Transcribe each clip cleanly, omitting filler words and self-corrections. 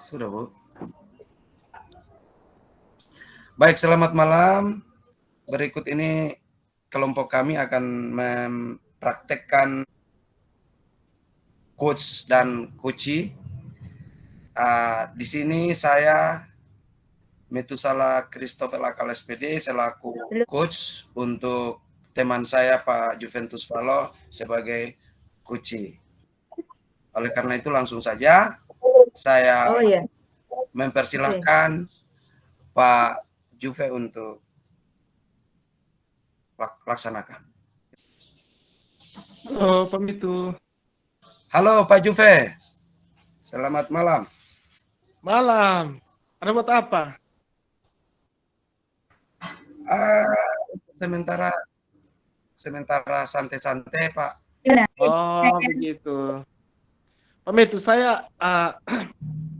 Sudah, Bu. Baik, selamat malam. Berikut ini kelompok kami akan mempraktekkan coach dan coachee. Di sini saya Metusala Christopher Akal SPD selaku coach untuk teman saya Pak Juventus Valo sebagai coachee. Oleh karena itu langsung saja saya mempersilahkan Pak Juve untuk laksanakan. Halo, Pak Mitu. Halo Pak Juve, selamat malam. Malam. Ada buat apa? Sementara santai-santai Pak. Oh, begitu. Pak Mitu, saya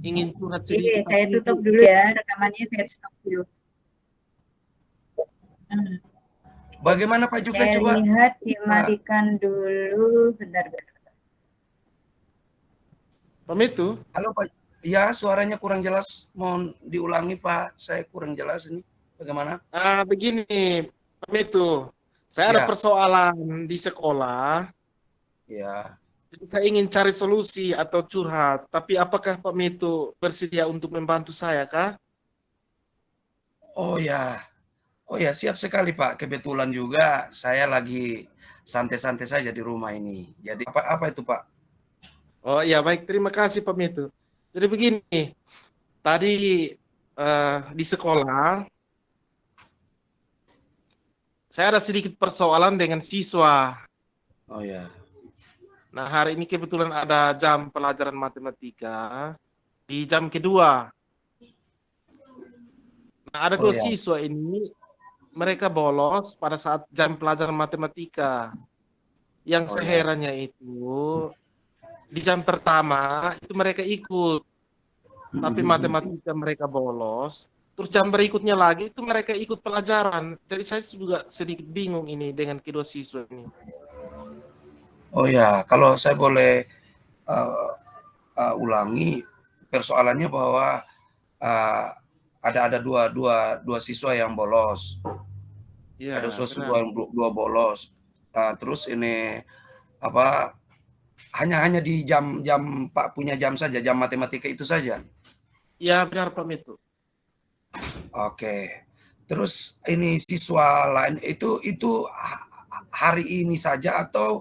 ingin curhat sedikit. Saya tutup dulu ya, rekamannya saya stop dulu. Bagaimana Pak Juve Saya coba? lihat dimatikan dulu, bentar. Pak Mitu? Halo Pak, ya suaranya kurang jelas, mohon diulangi Pak, saya kurang jelas ini. Bagaimana? Begini, Pak Mitu. Saya ada persoalan di sekolah. Ya. Jadi saya ingin cari solusi atau curhat. Tapi apakah Pak Mitu bersedia untuk membantu saya, kah? Oh ya, siap sekali Pak. Kebetulan juga saya lagi santai-santai saja di rumah ini. Jadi apa itu Pak? Oh iya, baik. Terima kasih Pak Mitu. Jadi begini, tadi di sekolah, saya ada sedikit persoalan dengan siswa. Oh ya. Nah, hari ini kebetulan ada jam pelajaran matematika di jam kedua. Nah, ada dua siswa ini, mereka bolos pada saat jam pelajaran matematika. Yang seherannya itu, di jam pertama itu mereka ikut, tapi matematika mereka bolos. Terus jam berikutnya lagi itu mereka ikut pelajaran. Jadi saya juga sedikit bingung ini dengan kedua siswa ini. Oh ya, kalau saya boleh ulangi persoalannya bahwa ada dua siswa yang bolos. Ya, ada siswa yang dua bolos. Terus ini apa? Hanya di jam Pak punya jam saja, jam matematika itu saja. Iya benar Pak Mitu. Oke. Terus ini siswa lain itu hari ini saja atau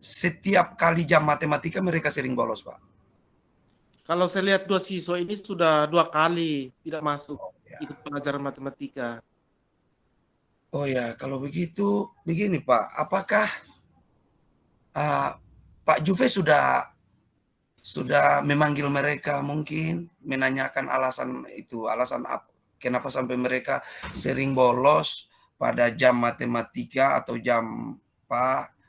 setiap kali jam matematika mereka sering bolos, Pak? Kalau saya lihat dua siswa ini sudah 2 kali tidak masuk ikut pelajaran matematika. Oh ya, kalau begitu begini Pak, apakah Pak Juve sudah memanggil mereka, mungkin menanyakan alasan apa, kenapa sampai mereka sering bolos pada jam matematika atau jam Pak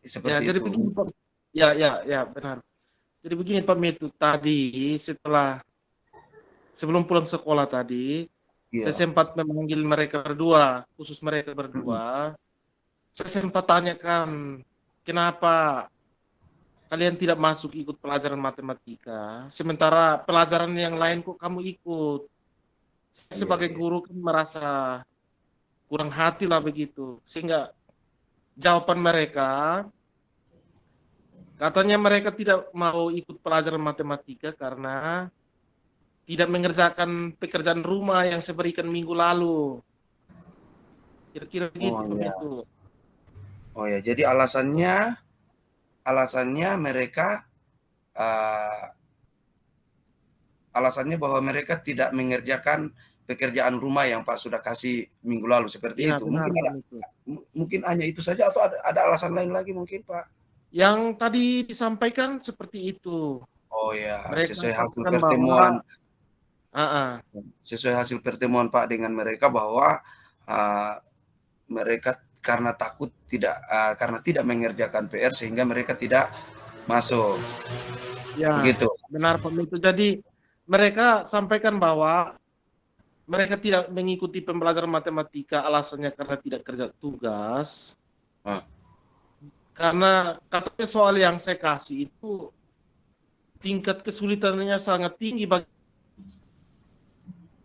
seperti jadi itu? Begini, Pak. Ya benar. Jadi begini Pak Mitu, tadi sebelum pulang sekolah tadi, saya sempat memanggil mereka berdua, khusus mereka berdua. Saya sempat tanyakan, kenapa kalian tidak masuk ikut pelajaran matematika, sementara pelajaran yang lain kok kamu ikut. Saya sebagai guru kan merasa kurang hati lah begitu. Sehingga jawaban mereka, katanya mereka tidak mau ikut pelajaran matematika karena tidak mengerjakan pekerjaan rumah yang saya berikan minggu lalu. Kira-kira gitu itu. Oh ya, jadi alasannya mereka alasannya bahwa mereka tidak mengerjakan pekerjaan rumah yang Pak sudah kasih minggu lalu seperti itu. Mungkin hanya itu saja atau ada alasan lain lagi mungkin Pak? Yang tadi disampaikan seperti itu. Oh ya, mereka sesuai hasil pertemuan. Bahwa, sesuai hasil pertemuan Pak dengan mereka bahwa mereka karena takut karena tidak mengerjakan PR sehingga mereka tidak masuk. Ya, begitu. Benar Pak Mitu. Jadi mereka sampaikan bahwa mereka tidak mengikuti pembelajaran matematika alasannya karena tidak kerja tugas. Karena katanya soal yang saya kasih itu tingkat kesulitannya sangat tinggi bagi.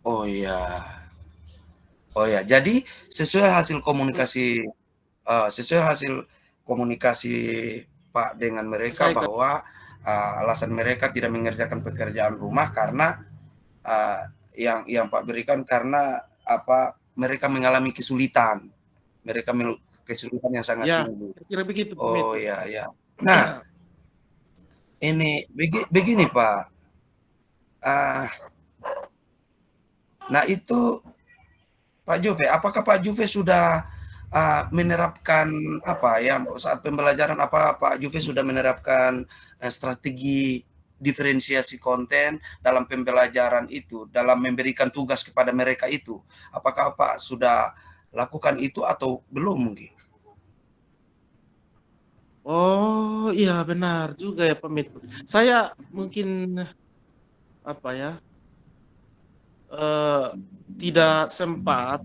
Oh iya. Oh ya, jadi sesuai hasil komunikasi Pak dengan mereka Saya bahwa alasan mereka tidak mengerjakan pekerjaan rumah karena yang Pak berikan karena mereka mengalami kesulitan. Mereka kesulitan yang sangat ya, tinggi. kira begitu Pak Oh Meto. ya, ya. Nah, ini begini Pak. Nah itu Pak Juve, apakah Pak Juve sudah menerapkan saat pembelajaran Pak Juve sudah menerapkan strategi diferensiasi konten dalam pembelajaran itu, dalam memberikan tugas kepada mereka itu? Apakah Pak sudah lakukan itu atau belum mungkin? Oh iya benar juga ya Pak Meto. Saya mungkin tidak sempat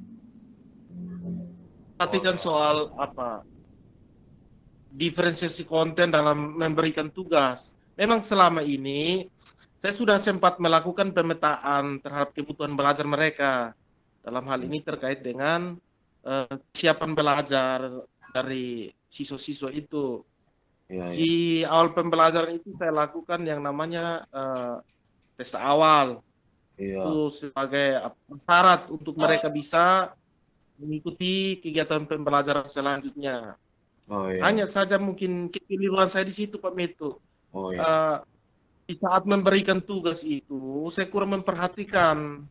perhatikan soal diferensiasi konten dalam memberikan tugas. Memang selama ini saya sudah sempat melakukan pemetaan terhadap kebutuhan belajar mereka. Dalam hal ini terkait dengan kesiapan belajar dari siswa-siswa itu. Ya, ya. Di awal pembelajaran itu saya lakukan yang namanya tes awal. Ya. Itu sebagai syarat untuk mereka bisa mengikuti kegiatan pembelajaran selanjutnya. Oh, ya. Hanya saja mungkin kekeliruan saya di situ Pak Meto. Oh, ya. Di saat memberikan tugas itu, saya kurang memperhatikan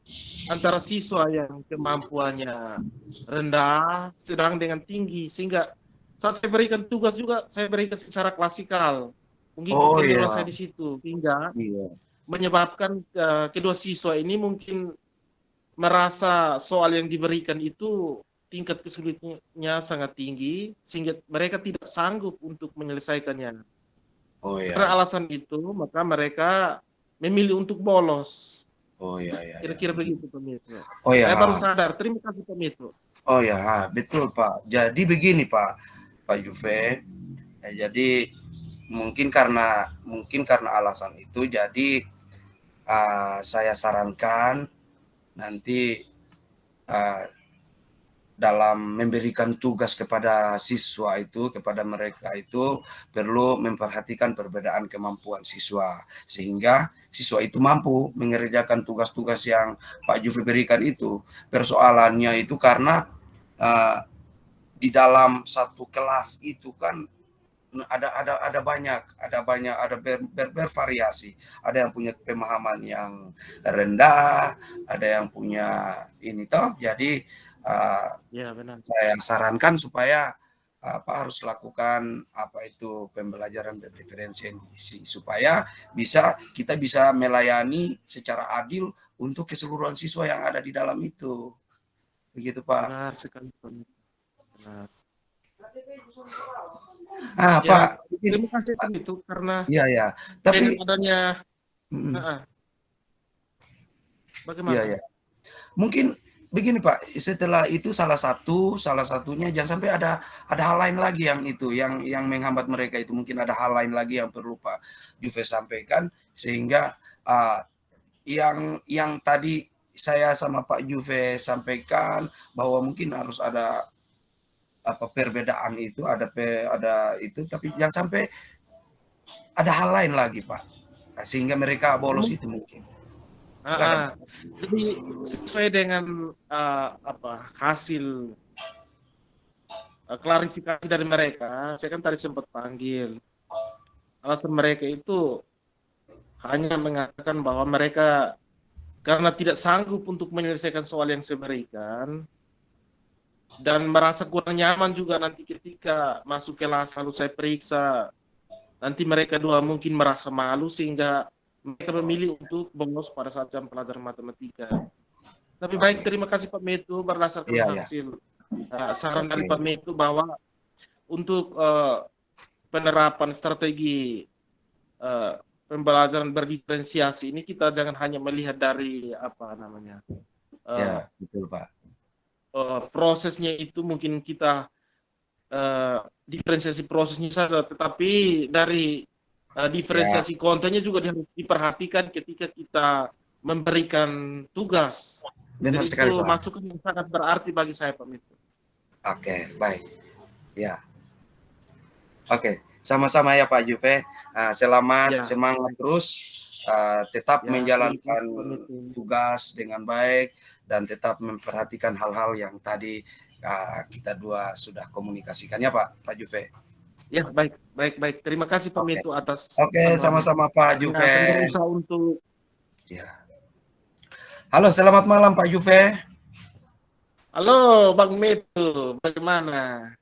antara siswa yang kemampuannya rendah, sedang dengan tinggi, sehingga saat saya berikan tugas juga saya berikan secara klasikal. Mungkin kekeliruan saya di situ, hingga menyebabkan kedua siswa ini mungkin merasa soal yang diberikan itu tingkat kesulitannya sangat tinggi, sehingga mereka tidak sanggup untuk menyelesaikannya. Oh, ya. Karena alasan itu, maka mereka memilih untuk bolos. Oh, ya. Kira-kira begitu Pak Meto. Oh, ya. Saya baru sadar. Terima kasih Pak Meto. Oh ya, betul Pak. Jadi begini Pak Juve. Jadi mungkin karena alasan itu, jadi saya sarankan nanti dalam memberikan tugas kepada siswa itu, kepada mereka itu perlu memperhatikan perbedaan kemampuan siswa, sehingga siswa itu mampu mengerjakan tugas-tugas yang Pak Juve berikan itu. Persoalannya itu karena di dalam satu kelas itu kan ada bervariasi. Ada yang punya pemahaman yang rendah, ada yang punya ini toh. Jadi ya, benar. saya sarankan supaya harus lakukan pembelajaran berdiferensiasi supaya kita bisa melayani secara adil untuk keseluruhan siswa yang ada di dalam itu. Begitu Pak. Benar sekali Pak. Benar. Pak, terima kasih Pak itu karena iya. Tapi adanya bagaimana? Iya. Mungkin begini Pak, setelah itu salah satunya jangan sampai ada hal lain lagi yang menghambat mereka itu. Mungkin ada hal lain lagi yang perlu Pak Juve sampaikan, sehingga yang tadi saya sama Pak Juve sampaikan bahwa mungkin harus ada perbedaan itu, ada itu, tapi jangan sampai ada hal lain lagi Pak, sehingga mereka bolos itu mungkin. Jadi sesuai dengan hasil klarifikasi dari mereka, saya kan tadi sempat panggil. Alasan mereka itu hanya mengatakan bahwa mereka karena tidak sanggup untuk menyelesaikan soal yang saya berikan dan merasa kurang nyaman juga nanti ketika masuk kelas lalu saya periksa, nanti mereka dua mungkin merasa malu sehingga mereka memilih untuk bolos pada saat jam pelajaran matematika. Tapi baik, terima kasih Pak Meto berdasarkan hasil saran dari Pak Meto bahwa untuk penerapan strategi pembelajaran berdiferensiasi ini kita jangan hanya melihat dari betul Pak. Prosesnya itu mungkin kita diferensiasi prosesnya saja, tetapi dari diferensiasi kontennya juga harus diperhatikan ketika kita memberikan tugas. Benar Jadi sekali, itu Pak. masukan yang sangat berarti bagi saya, Pak Mitu. Oke, baik. Ya. Oke, sama-sama ya Pak Juve. Selamat, Ya, semangat terus, tetap ya, terima menjalankan kasih, Pak Mitu. tugas dengan baik dan tetap memperhatikan hal-hal yang tadi kita dua sudah komunikasikan ya Pak Juve. Ya, baik. Terima kasih Pak Mitu atas Oke, sama-sama Pak Kami Juve. akan berusaha untuk. Ya. Halo, selamat malam Pak Juve. Halo Bang Mitu, bagaimana?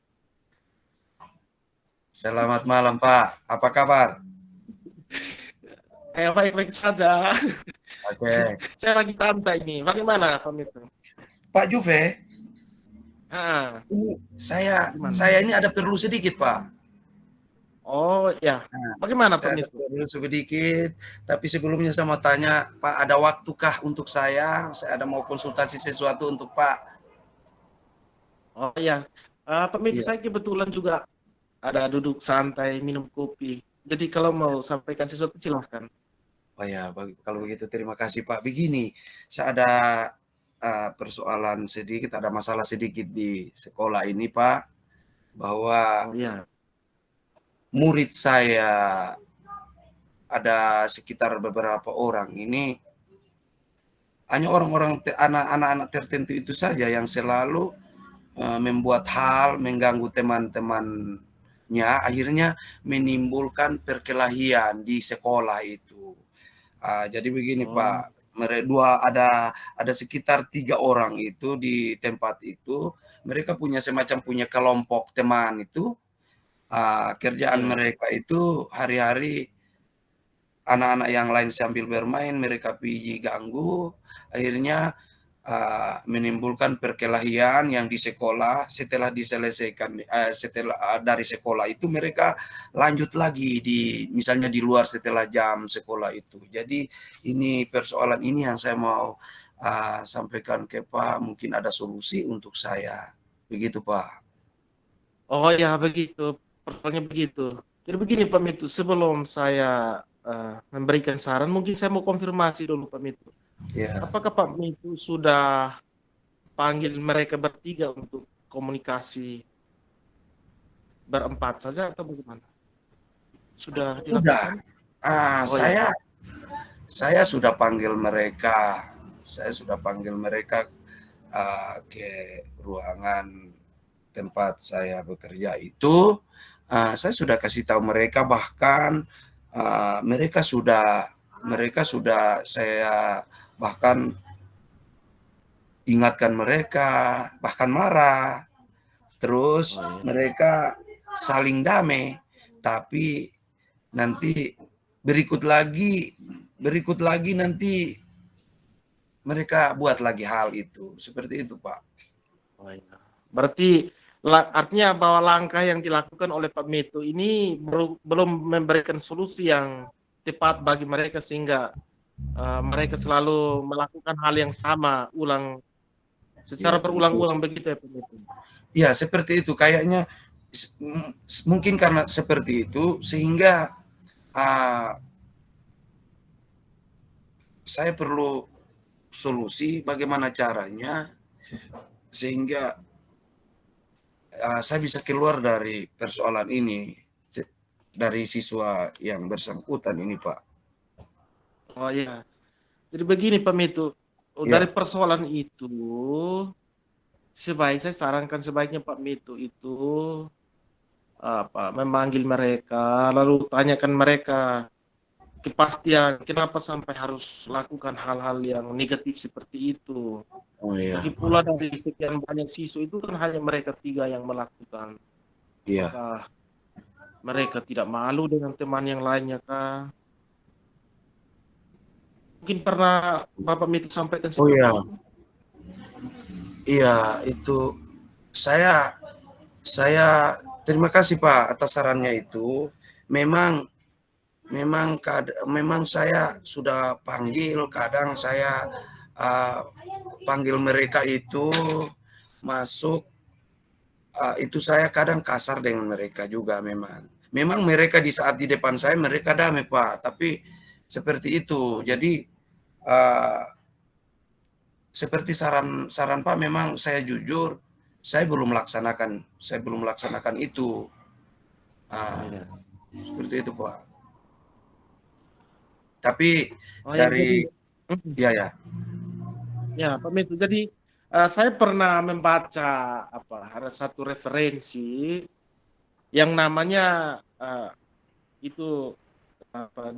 Selamat malam Pak, apa kabar? Baik-baik saja. Oke. Saya lagi santai nih. Bagaimana Pak Mitu? Pak Juve, ini saya Gimana? ini ada perlu sedikit Pak. Oh ya, bagaimana Pak Mitu? Saya sedikit, tapi sebelumnya saya mau tanya, Pak, ada waktukah untuk saya? Saya ada mau konsultasi sesuatu untuk Pak. Oh ya, Pak Mitu, saya kebetulan juga ada duduk santai minum kopi. Jadi kalau mau sampaikan sesuatu silahkan. Oh ya, kalau begitu terima kasih Pak. Begini, saya ada persoalan sedikit, ada masalah sedikit di sekolah ini Pak, bahwa murid saya ada sekitar beberapa orang ini, hanya orang-orang anak-anak tertentu itu saja yang selalu membuat hal mengganggu teman-temannya, akhirnya menimbulkan perkelahian di sekolah itu. Jadi begini Pak, ada sekitar 3 orang itu di tempat itu, mereka punya semacam kelompok teman itu, kerjaan mereka itu hari-hari anak-anak yang lain sambil bermain, mereka pergi ganggu, akhirnya menimbulkan perkelahian yang di sekolah. Setelah diselesaikan, dari sekolah itu mereka lanjut lagi misalnya di luar setelah jam sekolah itu. Jadi ini persoalan ini yang saya mau sampaikan ke Pak, mungkin ada solusi untuk saya. Begitu Pak. Oh ya, begitu. Persoalannya begitu. Jadi begini Pak Mitu, sebelum saya memberikan saran, mungkin saya mau konfirmasi dulu Pak Mitu. Apakah Pak Mitu sudah panggil mereka bertiga untuk komunikasi berempat saja atau bagaimana? Sudah dilakukan? Saya sudah panggil mereka. Saya sudah panggil mereka ke ruangan tempat saya bekerja itu. Saya sudah kasih tahu mereka, bahkan mereka sudah saya bahkan ingatkan mereka, bahkan marah. Terus mereka saling damai, tapi nanti berikut lagi nanti mereka buat lagi hal itu. Seperti itu, Pak. Oh, ya. Berarti artinya bahwa langkah yang dilakukan oleh Pak Mitu ini belum memberikan solusi yang tepat bagi mereka, sehingga mereka selalu melakukan hal yang sama secara berulang-ulang begitu ya Pak Mitu? Ya, seperti itu. Kayaknya mungkin karena seperti itu sehingga saya perlu solusi bagaimana caranya sehingga saya bisa keluar dari persoalan ini, dari siswa yang bersangkutan ini, Pak. Oh iya. Jadi begini Pak Mitu, dari persoalan itu, saya sarankan sebaiknya Pak Mitu itu memanggil mereka, lalu tanyakan mereka kepastian kenapa sampai harus lakukan hal-hal yang negatif seperti itu. Lagi pula dari sekian banyak siswa itu kan hanya mereka 3 yang melakukan. Apakah mereka tidak malu dengan teman yang lainnya kah? Mungkin pernah Bapak Mitu sampaikan seperti itu. Iya, itu saya terima kasih Pak atas sarannya itu. Memang saya sudah panggil, kadang saya panggil mereka itu masuk, itu saya kadang kasar dengan mereka juga memang. memang mereka di saat di depan saya mereka damai Pak, tapi seperti itu. Jadi seperti saran Pak, memang saya jujur saya belum melaksanakan itu. Iya. Seperti itu Pak. Tapi Oh ya, dari jadi, ya Pak Metu, jadi saya pernah membaca ada satu referensi yang namanya itu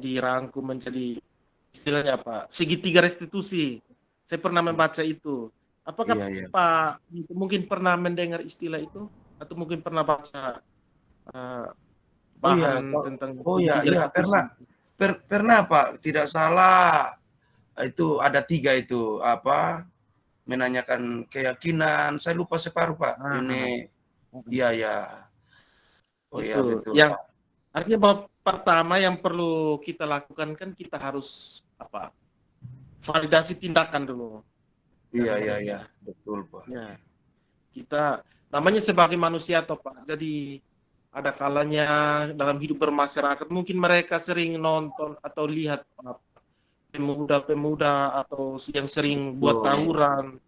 dirangkum menjadi istilahnya segitiga restitusi. Saya pernah membaca itu. Apakah Iya. Pak mungkin pernah mendengar istilah itu atau mungkin pernah baca bahan tentang iya, pernah Pak, tidak salah itu ada 3 itu menanyakan keyakinan, saya lupa separuh Pak. Ini iya. Oh iya, itu betul yang Pak. artinya bahwa pertama yang perlu kita lakukan kan kita harus validasi tindakan dulu. Iya, betul Pak. Ya, kita namanya sebagai manusia Pak. Jadi ada kalanya dalam hidup bermasyarakat mungkin mereka sering nonton atau lihat pemuda-pemuda atau yang sering buat tawuran,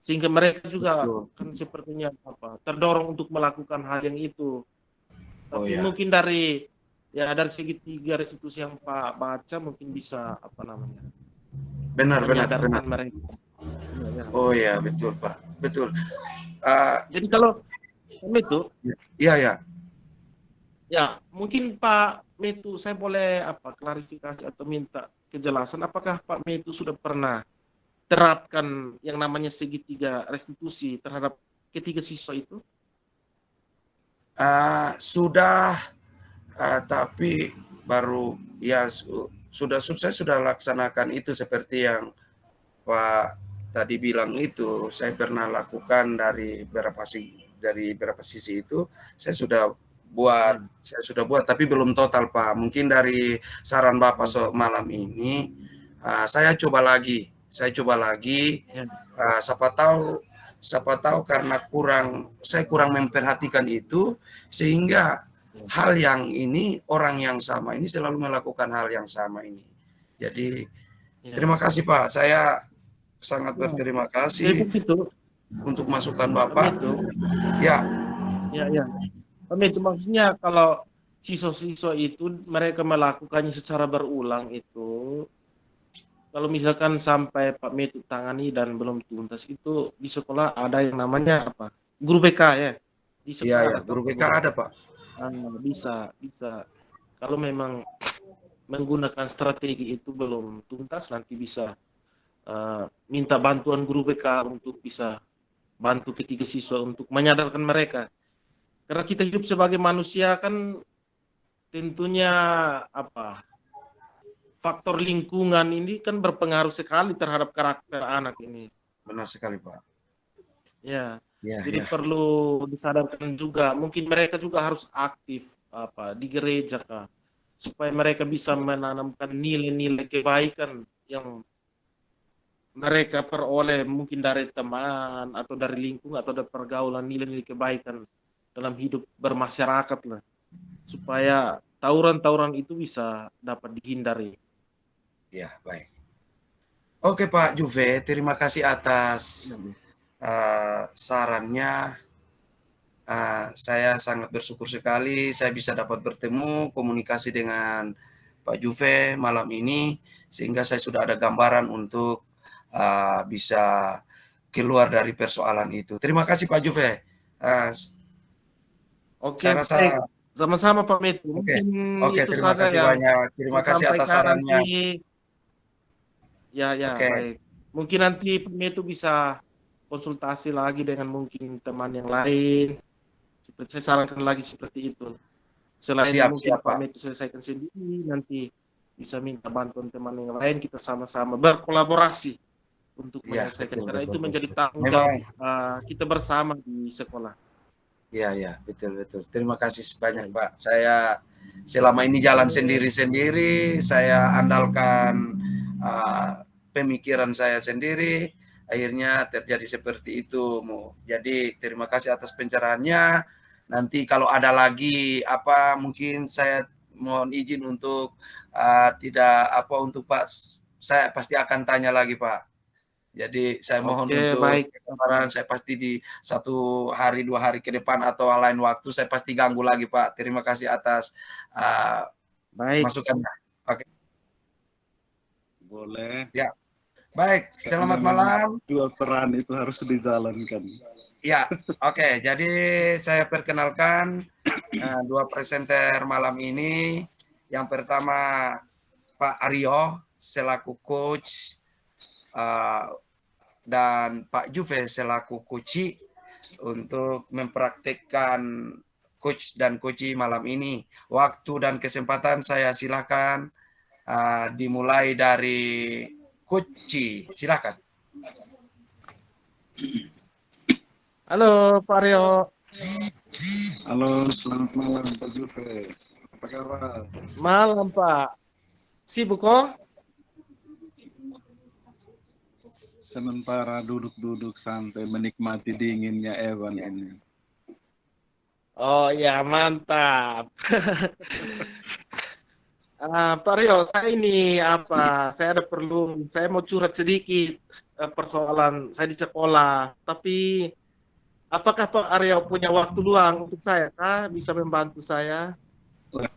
sehingga mereka juga kan sepertinya terdorong untuk melakukan hal yang itu. Tapi mungkin dari segitiga restitusi yang Pak baca mungkin bisa benar. mereka. Oh ya, betul Pak, betul. Jadi kalau itu ya mungkin Pak Metu saya boleh klarifikasi atau minta kejelasan, apakah Pak Metu sudah pernah terapkan yang namanya segitiga restitusi terhadap ketiga siswa itu? Sudah, tapi baru ya saya sudah laksanakan itu seperti yang Pak tadi bilang itu. Saya pernah lakukan dari beberapa sisi itu saya sudah buat tapi belum total Pak. Mungkin dari saran Bapak malam ini saya coba lagi siapa tahu karena saya kurang memperhatikan itu, sehingga hal yang ini, orang yang sama ini selalu melakukan hal yang sama ini. Jadi terima kasih Pak, saya sangat berterima kasih untuk masukan Bapak. Ya. Pak Metu, maksudnya kalau siswa-siswa itu mereka melakukannya secara berulang itu, kalau misalkan sampai Pak Metu tangani dan belum tuntas itu di sekolah ada yang namanya guru BK ya? Di sekolah guru BK ada Pak. Bisa. Kalau memang menggunakan strategi itu belum tuntas, nanti bisa minta bantuan guru BK untuk bisa bantu ketiga siswa untuk menyadarkan mereka. Karena kita hidup sebagai manusia kan tentunya faktor lingkungan ini kan berpengaruh sekali terhadap karakter anak ini. Benar sekali Pak. Ya. Jadi perlu disadarkan juga. Mungkin mereka juga harus aktif di gereja supaya mereka bisa menanamkan nilai-nilai kebaikan yang mereka peroleh mungkin dari teman atau dari lingkungan atau dari pergaulan, nilai-nilai kebaikan dalam hidup bermasyarakat lah, supaya tawuran-tawuran itu bisa dapat dihindari. Ya, baik. Oke Pak Juve, terima kasih atas sarannya. Saya sangat bersyukur sekali saya bisa dapat bertemu komunikasi dengan Pak Juve malam ini, sehingga saya sudah ada gambaran untuk bisa keluar dari persoalan itu. Terima kasih Pak Juve. Oke, baik. Sama-sama Pak Metu. Oke, terima kasih banyak. Terima kasih atas sarannya. Ya, baik. Mungkin nanti Pak Metu bisa konsultasi lagi dengan mungkin teman yang lain. Saya sarankan lagi seperti itu. Selain mungkin Pak Metu selesaikan sendiri, nanti bisa minta bantuan teman yang lain, kita sama-sama berkolaborasi untuk menyelesaikan. Karena itu menjadi tanggung jawab kita bersama di sekolah. Iya, betul. Terima kasih banyak Pak. Saya selama ini jalan sendiri-sendiri, saya andalkan pemikiran saya sendiri, akhirnya terjadi seperti itu. Jadi terima kasih atas pencerahannya, Nanti kalau ada lagi apa mungkin saya mohon izin untuk tidak apa untuk Pak, saya pasti akan tanya lagi Pak. Jadi saya mohon Oke, untuk baik. kesabaran, saya pasti di 1 hari 2 hari ke depan atau lain waktu saya pasti ganggu lagi Pak. Terima kasih atas Baik. masukannya. Oke. Boleh. Ya. Baik, selamat malam. Dua peran itu harus dijalankan. Ya, oke. Jadi saya perkenalkan dua presenter malam ini. Yang pertama Pak Aryo selaku coach dan Pak Juve selaku coach untuk mempraktikkan coach dan coach malam ini. Waktu dan kesempatan saya silakan dimulai dari coach, silakan. Halo Pak Aryo. Halo, selamat malam Pak Juve. Apa kabar? Malam Pak. Sibuk kok? Sementara duduk-duduk santai menikmati dinginnya Evan ini. Oh ya, mantap. Pak Rio, saya ini saya ada perlu, saya mau curhat sedikit persoalan saya di sekolah. Tapi apakah Pak Aryo punya waktu luang untuk saya? Kah bisa membantu saya? Wah,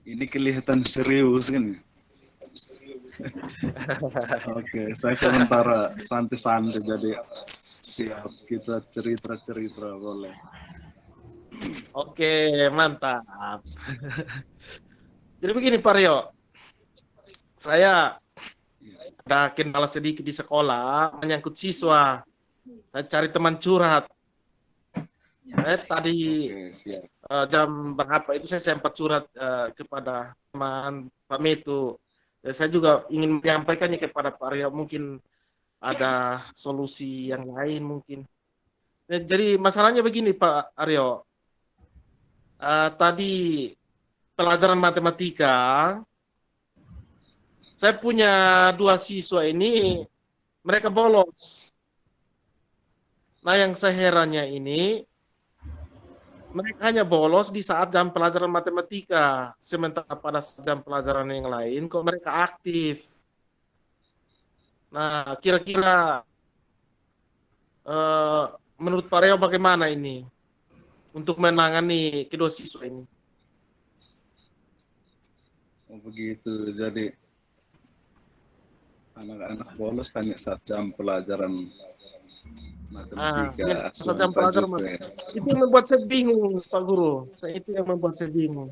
ini kelihatan serius kan? Oke, saya sementara santai-santai jadi siap kita cerita-cerita boleh. Oke, mantap. Jadi begini Pak Rio, saya ada kendala sedikit di sekolah menyangkut siswa. Saya cari teman curhat. Saya tadi jam berapa itu saya sempat curhat kepada teman Pak Metu. Dan saya juga ingin menyampaikannya kepada Pak Rio, mungkin ada solusi yang lain mungkin. Jadi masalahnya begini Pak Aryo. Tadi pelajaran matematika, saya punya 2 siswa ini, mereka bolos. Nah yang saya herannya ini, mereka hanya bolos di saat jam pelajaran matematika, sementara pada jam pelajaran yang lain kok mereka aktif. Nah kira-kira menurut Pak Reo bagaimana ini untuk menangani kedua siswa ini? Oh begitu, jadi anak-anak bolos hanya saat jam pelajaran matematika. Saat jam pelajaran itu yang membuat saya bingung Pak Guru. Itu yang membuat saya bingung.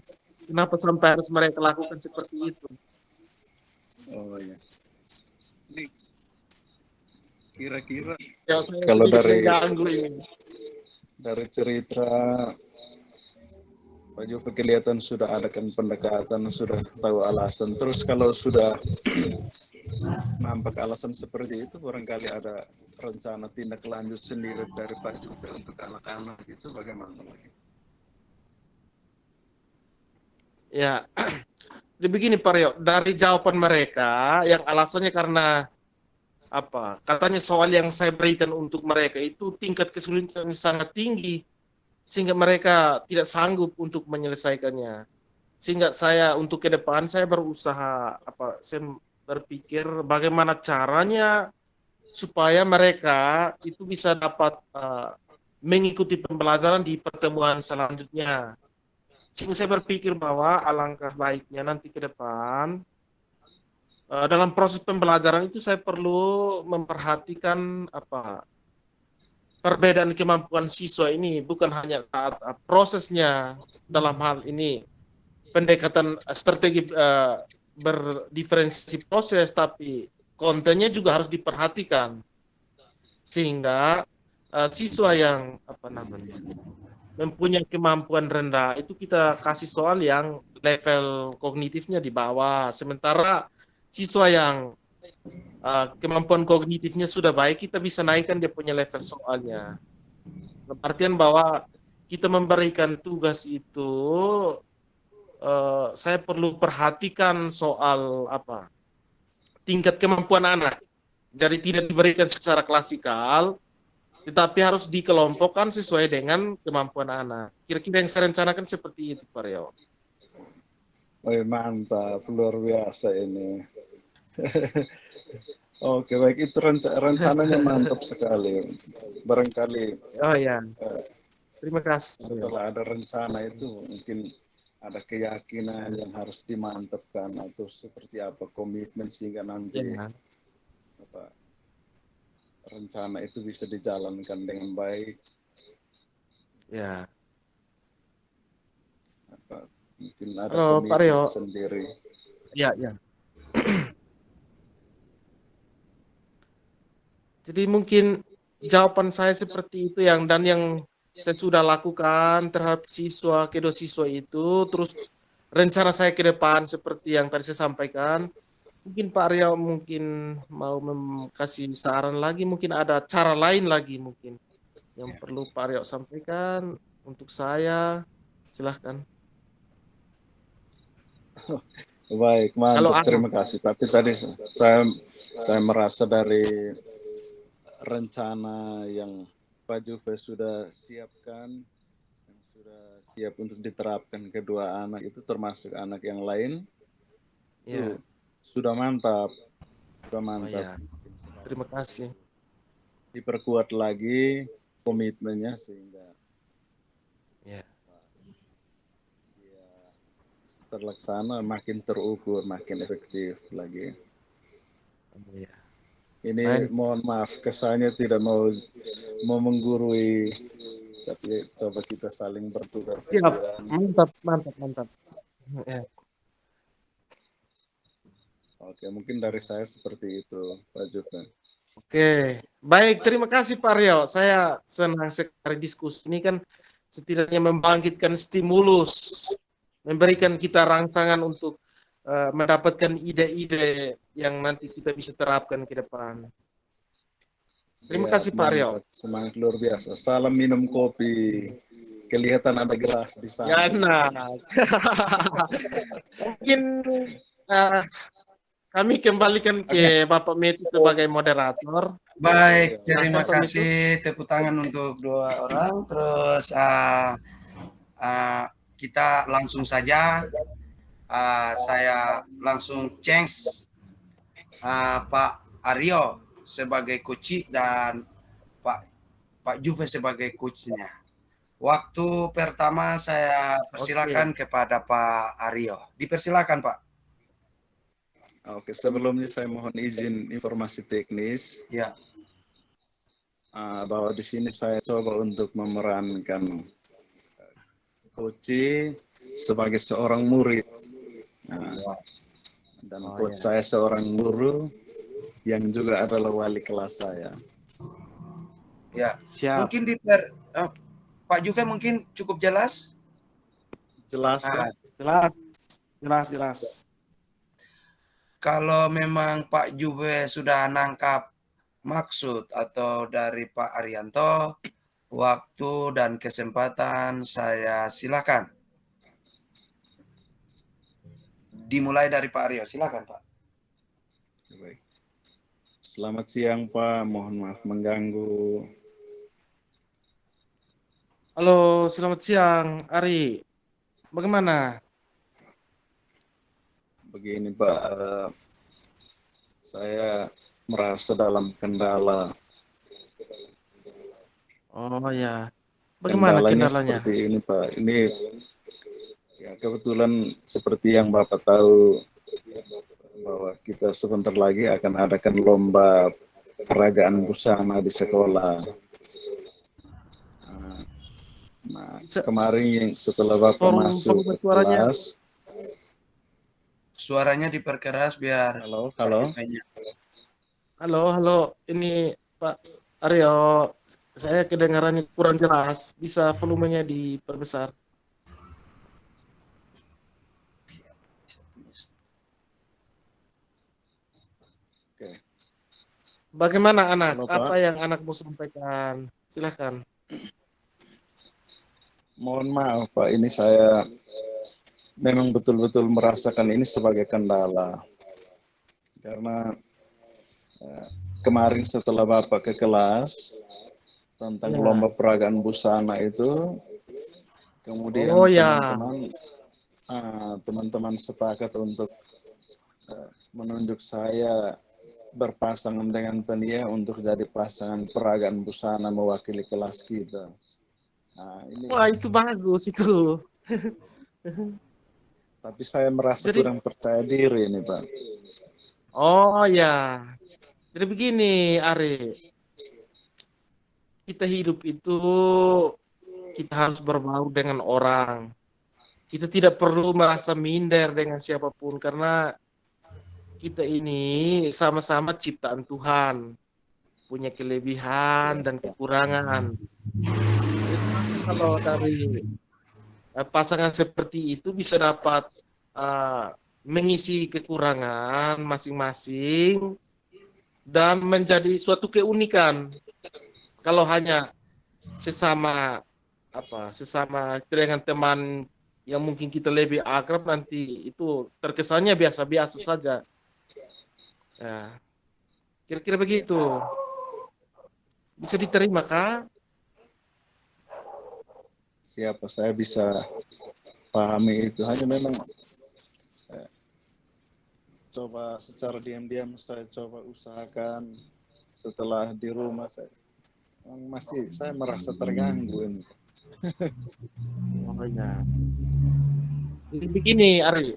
Kenapa sampai harus mereka lakukan seperti itu? Oh ya. Ini kira-kira Ya, kalau dari cerita Pak Joko kelihatan sudah ada kan pendekatan, sudah tahu alasan. Terus kalau sudah nampak alasan seperti itu, barangkali ada rencana tindak lanjut sendiri dari Pak Joko untuk anak-anak itu bagaimana lagi? Ya, jadi begini Pak Rio, dari jawaban mereka yang alasannya karena katanya soal yang saya berikan untuk mereka itu tingkat kesulitan sangat tinggi sehingga mereka tidak sanggup untuk menyelesaikannya. Sehingga saya untuk ke depan saya berusaha saya berpikir bagaimana caranya supaya mereka itu bisa dapat mengikuti pembelajaran di pertemuan selanjutnya. Sehingga saya berpikir bahwa alangkah baiknya nanti ke depan dalam proses pembelajaran itu saya perlu memperhatikan perbedaan kemampuan siswa ini, bukan hanya saat prosesnya dalam hal ini pendekatan strategi berdiferensiasi proses, tapi kontennya juga harus diperhatikan sehingga siswa yang mempunyai kemampuan rendah itu kita kasih soal yang level kognitifnya di bawah, sementara siswa yang kemampuan kognitifnya sudah baik, kita bisa naikkan dia punya level soalnya. Artian bahwa kita memberikan tugas itu, saya perlu perhatikan soal tingkat kemampuan anak. Jadi tidak diberikan secara klasikal, tetapi harus dikelompokkan sesuai dengan kemampuan anak. Kira-kira yang saya rencanakan seperti itu, Pak Rio. Oh, mantap, luar biasa ini. Oke, baik, itu rencananya mantap sekali. Barangkali Oh ya, terima kasih. setelah ada rencana itu mungkin ada keyakinan yang harus dimantapkan atau seperti apa komitmen sehingga nanti Ya, apa, rencana itu bisa dijalankan dengan baik. ya. Apa, mungkin ada Halo, Pak komitmen Rio. sendiri. Ya, ya. Jadi mungkin jawaban saya seperti itu yang saya sudah lakukan terhadap kedua siswa itu, terus rencana saya ke depan seperti yang tadi saya sampaikan. Mungkin Pak Rio mungkin mau kasih saran lagi, mungkin ada cara lain lagi mungkin yang perlu Pak Rio sampaikan untuk saya. Silahkan. Baik, Kalau mantap, ada, terima kasih. Tapi tadi saya merasa dari rencana yang Pak Juve sudah siapkan, yang sudah siap untuk diterapkan kedua anak itu termasuk anak yang lain, ya. itu sudah mantap, sudah Oh mantap. ya, terima kasih. Diperkuat lagi komitmennya sehingga Ya. dia terlaksana, makin terukur, makin efektif lagi. Oh, ya. Ini Baik. mohon maaf, kesannya tidak mau menggurui, tapi coba kita saling bertukar Siap. pikiran. Mantap, mantap, mantap. Ya. Oke, mungkin dari saya seperti itu, Pak Juven. Oke, baik. Terima kasih Pak Rio. Saya senang sekali diskusi ini kan setidaknya membangkitkan stimulus, memberikan kita rangsangan untuk mendapatkan ide-ide yang nanti kita bisa terapkan ke depan. Terima Siap, kasih Pak Rio. mantap, semangat luar biasa. Salam minum kopi. Kelihatan ada gelas di sana. Ya, nah. Mungkin kami kembalikan ke Bapak Meti sebagai moderator. Baik, terima Silakan, Pak Meti. kasih. Tepuk tangan untuk dua orang. Terus kita langsung saja. Saya langsung change Pak Aryo sebagai coach dan Pak Juve sebagai coachnya. Waktu pertama saya persilakan kepada Pak Aryo. Dipersilakan Pak. Oke, sebelumnya saya mohon izin informasi teknis. Ya. Bahwa di sini saya coba untuk memerankan coach sebagai seorang murid. Dan coach saya seorang guru yang juga adalah wali kelas saya. Ya. Siap. Mungkin Pak Juve mungkin cukup jelas? Jelas, Jelas. Kalau memang Pak Juve sudah nangkap maksud atau dari Pak Arianto, waktu dan kesempatan saya silakan. Dimulai dari Pak Aryo, silakan Pak. Baik. Selamat siang Pak, mohon maaf mengganggu. Halo, selamat siang Ari. Bagaimana? Begini Pak, saya merasa dalam kendala. Oh ya, bagaimana kendalanya? Seperti ini Pak, ini ya kebetulan seperti yang Bapak tahu bahwa kita sebentar lagi akan adakan lomba peragaan busana di sekolah. Nah, kemarin setelah Bapak masuk ke kelas, suaranya diperkeras biar halo. Ini Pak Aryo, saya kedengarannya kurang jelas. Bisa volumenya diperbesar? Oke. Bagaimana anak? Halo, apa Pak. yang anak mau sampaikan? Silakan. Mohon maaf Pak, ini saya memang betul-betul merasakan ini sebagai kendala. Karena kemarin setelah Bapak ke kelas, tentang Ya. lomba peragaan busana itu. Kemudian Oh ya. teman-teman sepakat untuk menunjuk saya berpasangan dengan Tania untuk jadi pasangan peragaan busana mewakili kelas kita. Nah, ini. Wah, itu bagus itu. Tapi saya merasa Jadi, kurang percaya diri ini, Pak. oh ya. Jadi begini, Ari. Kita hidup itu kita harus berbaur dengan orang. Kita tidak perlu merasa minder dengan siapapun karena kita ini sama-sama ciptaan Tuhan, punya kelebihan dan kekurangan. Jadi kalau dari pasangan seperti itu bisa dapat mengisi kekurangan masing-masing dan menjadi suatu keunikan. Kalau hanya sesama dengan teman yang mungkin kita lebih akrab, nanti itu terkesannya biasa-biasa saja. Ya, kira-kira begitu. Bisa diterima kah? Siapa saya bisa pahami itu. Hanya memang coba secara diam-diam saya coba usahakan setelah di rumah saya merasa terganggu ini. Oh ya. Jadi begini, Ari,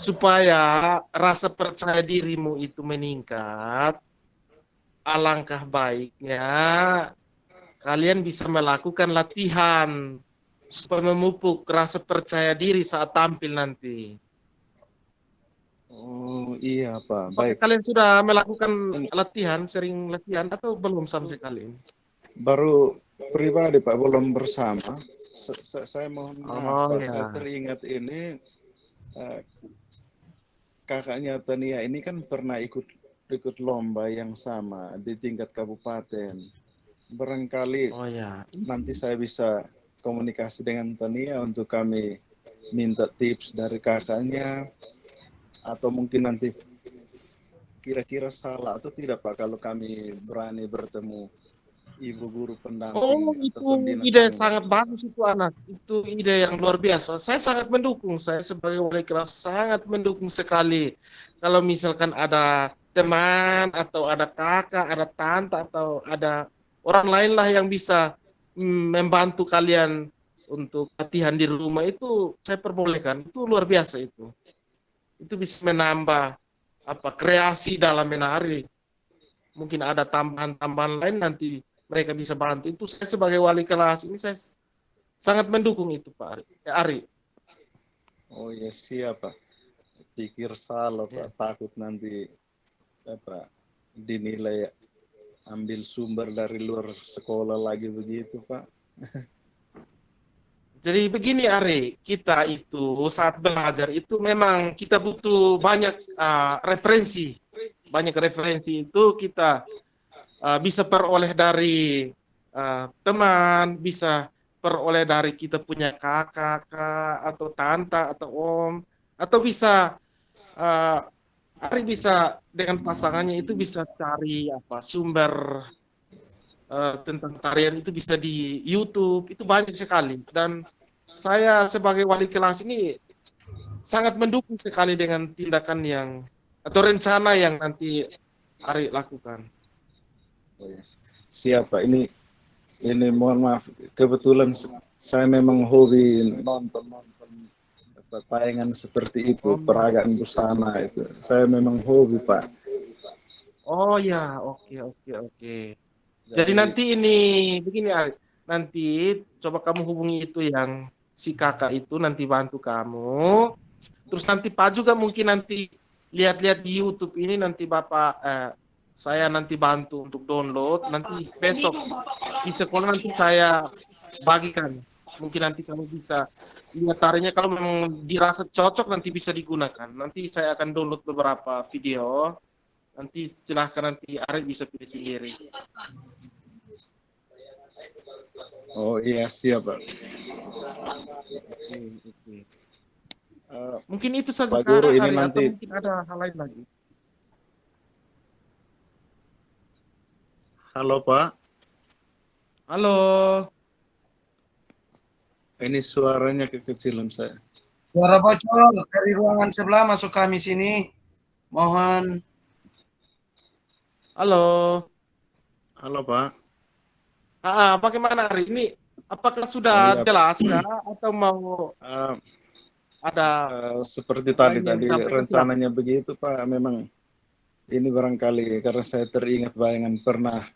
supaya rasa percaya dirimu itu meningkat, alangkah baiknya kalian bisa melakukan latihan supaya memupuk rasa percaya diri saat tampil nanti. Oh iya Pak, Apakah baik. kalian sudah melakukan latihan, sering latihan atau belum sama sekali? Baru pribadi Pak, belum bersama. Saya mohon maaf Oh Pak, ya. saya teringat ini kakaknya Tania ini kan pernah ikut lomba yang sama di tingkat kabupaten. Barangkali Oh ya. nanti saya bisa komunikasi dengan Tania untuk kami minta tips dari kakaknya, atau mungkin nanti kira-kira salah atau tidak Pak kalau kami berani bertemu ibu guru pendamping Oh, atau itu pembina ide sanggar. sangat bagus itu anak. Itu ide yang luar biasa. Saya sangat mendukung. Saya sebagai wali kelas sangat mendukung sekali. Kalau misalkan ada teman atau ada kakak, ada tante atau ada orang lain lah yang bisa membantu kalian untuk latihan di rumah, itu saya perbolehkan. Itu luar biasa itu. Itu bisa menambah kreasi dalam menari. Mungkin ada tambahan-tambahan lain nanti mereka bisa bantu. Itu saya sebagai wali kelas ini saya sangat mendukung itu Pak Ari. Oh ya siap Pak. Pikir salah Pak, Ya. takut nanti dinilai ambil sumber dari luar sekolah lagi begitu Pak. Jadi begini Ari, kita itu saat belajar itu memang kita butuh banyak referensi. Banyak referensi itu kita bisa peroleh dari teman, bisa peroleh dari kita punya kakak atau tante atau om, atau bisa Ari bisa dengan pasangannya itu bisa cari sumber tentang tarian itu bisa di YouTube, itu banyak sekali. Dan saya sebagai wali kelas ini sangat mendukung sekali dengan tindakan yang atau rencana yang nanti Ari lakukan. Oh, ya. Siap Pak, ini mohon maaf, kebetulan saya memang hobi nonton tayangan seperti itu, peragaan busana itu. Saya memang hobi Pak. Oh ya, oke. Jadi nanti ini begini Ari, nanti coba kamu hubungi itu yang si kakak itu nanti bantu kamu. Terus nanti Pak juga mungkin nanti lihat-lihat di YouTube ini, nanti Bapak saya nanti bantu untuk download. Nanti besok di sekolah nanti saya bagikan. Mungkin nanti kamu bisa lihat tarinya, kalau memang dirasa cocok nanti bisa digunakan. Nanti saya akan download beberapa video. Nanti silahkan, nanti Ari bisa pilih sendiri. Oh iya siap Pak. Oke. Mungkin itu saja Pak Guru, ini Ari, nanti atau mungkin ada hal lain lagi. halo Pak. Halo. Ini suaranya kekecilan saya. Suara bocor dari ruangan sebelah masuk kami sini. Mohon. Halo. Halo Pak. Bagaimana hari ini? Apakah Oh, sudah iya, jelas kah atau mau ada seperti tadi yang disampaikan? rencananya begitu Pak. Memang ini barangkali karena saya teringat bayangan pernah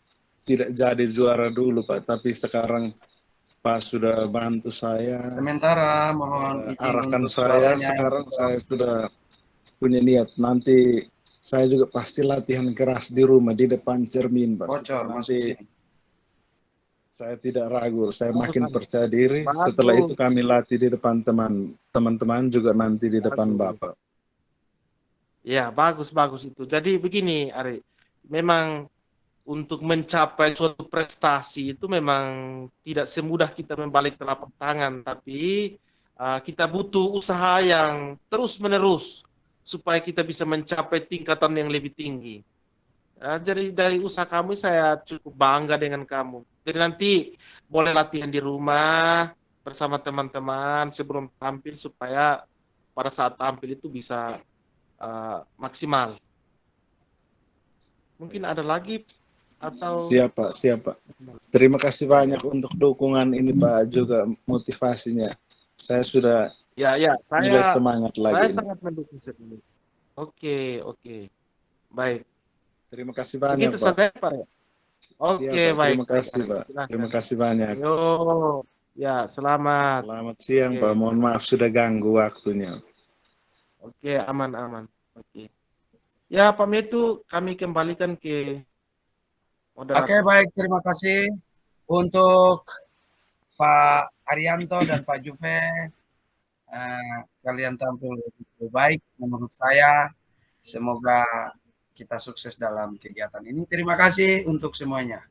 tidak jadi juara dulu Pak, tapi sekarang Pak sudah bantu saya, Sementara mohon izin arahkan untuk saya. suaranya. Sekarang saya sudah punya niat, nanti saya juga pasti latihan keras di rumah di depan cermin Pak. Bocor masuk Nanti sini. saya tidak ragu, saya Bagus, makin Ari. percaya diri. Bagus. Setelah itu kami latih di depan teman-teman juga nanti di depan Bapak. Ya, bagus itu. Jadi begini, Ari. Memang untuk mencapai suatu prestasi itu memang tidak semudah kita membalik telapak tangan, tapi kita butuh usaha yang terus-menerus supaya kita bisa mencapai tingkatan yang lebih tinggi. Jadi dari usaha kamu saya cukup bangga dengan kamu. Jadi nanti boleh latihan di rumah bersama teman-teman sebelum tampil supaya pada saat tampil itu bisa maksimal. Mungkin ada lagi atau Siapa? Terima kasih banyak untuk dukungan ini Pak, juga motivasinya. Saya sudah mulai semangat lagi. Saya sangat mendukung sekali. Oke. Baik. Terima kasih banyak Begitu Pak. saja Pak. Oke, Siap, Pak. baik. Terima kasih Pak. Silakan. Terima kasih banyak. Yo, ya selamat. Selamat siang Oke. Pak. Mohon maaf sudah ganggu waktunya. Oke, aman. Oke. Ya, Pak Metu, kami kembalikan ke moderator. Oke, baik. Terima kasih untuk Pak Arianto dan Pak Juve. Kalian tampil lebih baik menurut saya. Semoga kita sukses dalam kegiatan ini. Terima kasih untuk semuanya.